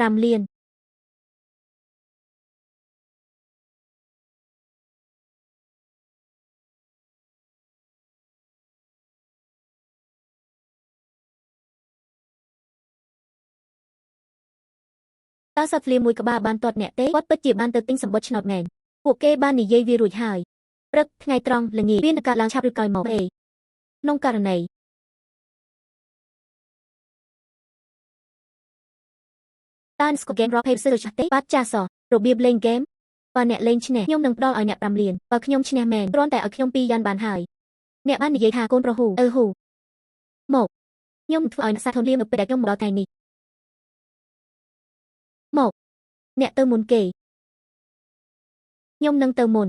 5 លានតើសត្វភ្លាមមួយក្បាលបានទាត់អ្នកទេគាត់ពិតជាបានទៅទិញសំបុត្រឆ្នោតមែនពួកគេបាននិយាយវារួចហើយព្រឹកថ្ងៃត្រង់ល្ងាចវានឹងកើតឡើងឆាប់ឬក្រោយមកទេក្នុងករណីតើស្កូហ្គេមរក Pepsi ចាស់ទេបាត់ចាស់សោះរបៀបលេងហ្គេមបើអ្នកលេងឈ្នះខ្ញុំនឹងផ្ដល់ឲ្យអ្នក5 លានបើខ្ញុំឈ្នះមែនគ្រាន់តែឲ្យខ្ញុំ2 យ៉ាងបានហើយអ្នកបាននិយាយថាកូនប្រុសហ៊ូហ៊ូមកខ្ញុំធ្វើឲ្យអ្នកសាធនលាមនៅពេលដែលខ្ញុំមកដល់ថ្ងៃនេះមកអ្នកទៅមុនគេខ្ញុំនឹងទៅមុន